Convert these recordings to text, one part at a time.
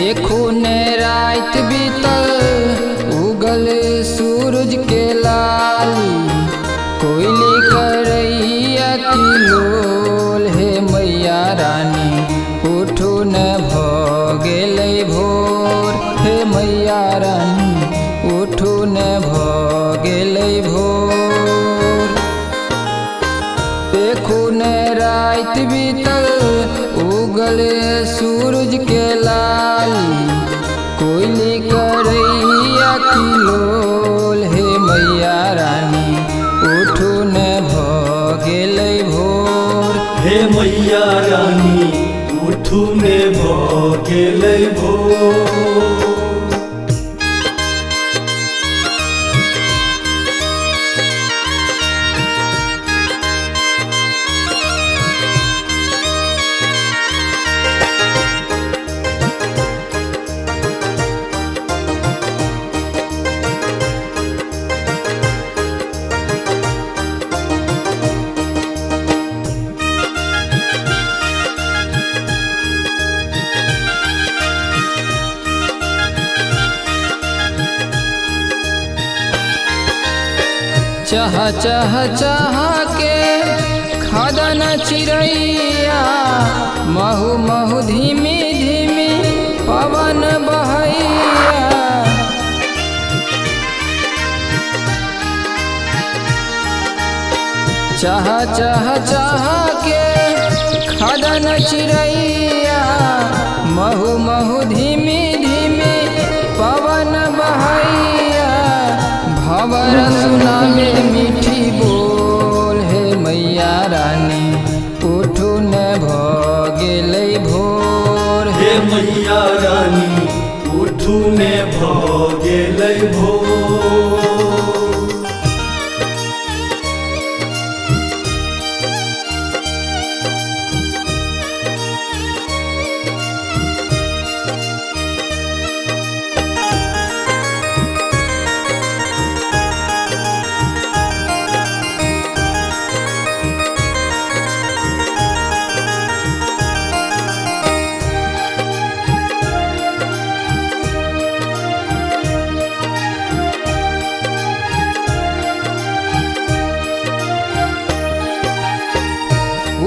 देखो ने रात बीतल उगल सूरज के लाली, कोयली करैया किलोल हे मैया रानी, उठो न भ गेलै भोर हे मैया रानी, उठो न भ गेलै भोर। देखो न रात बीतल उगल सूरज के लाली, कोयली करैया किलोल हे मैया रानी, उठो न भ गेलै भोर हे मैया रानी, उठू ने भ गेलै भोर। चह चह चह के खदन चिड़ैया, महु महु धीमी धीमी पवन बहैया। चह चह चह के खदन चिड़ैया, महु महु धीमी धीमी पवन बहैया। भंवर सुनावे मीठी बोल हे मैया रानी, उठो न भ गेलै भोर हे मैया रानी, उठू ने भ गेलै भोर।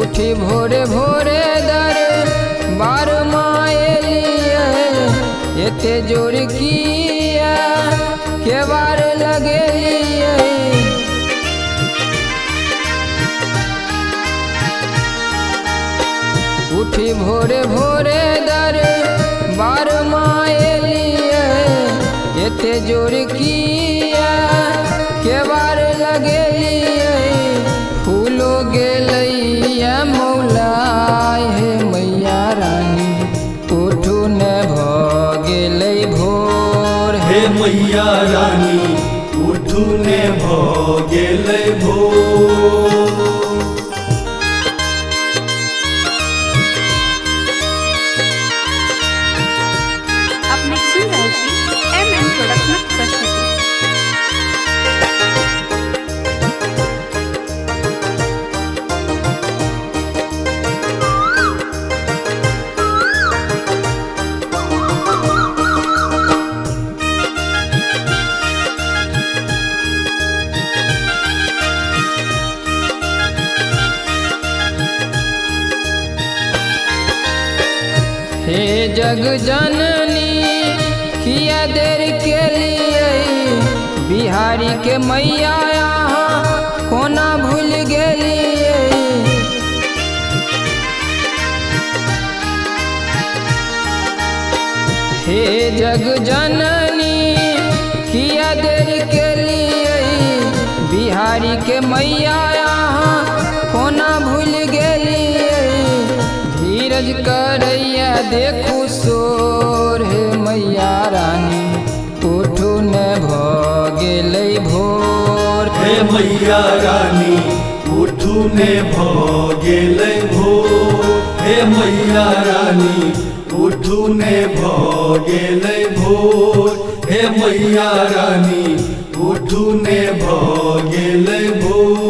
उठी भोरे भोरे दर बार माएलिए, एते जोर किया के बार लगेलिए। उठी भोरे भोरे दर बार माएलिए, एते जोर किया के बार लगेलिए। फूलो गेलैया मौलाय हे मैया रानी, उठो न भ गेलै भोर हे मैया रानी, उठू ने भ गेलै भोर। अपने सुन रहे छी MM प्रोडक्शन प्रस्तुति। हे जग जननी किया देर के लिए, बिहारी के मैया यहाँ कोना भूल गेलिए। हे जग जननी किया देर के लिए, बिहारी के मैया यहाँ कोना भूल गेलिए। धीरज करैया देखू सोर हे मैया रानी, उठो न भ गेलै भोर हे मैया रानी, उठू ने भ गेलै भोर। हे मैया रानी, उठू ने भ गेलै भोर। हे मैया रानी, उठू ने भ गेलै भोर।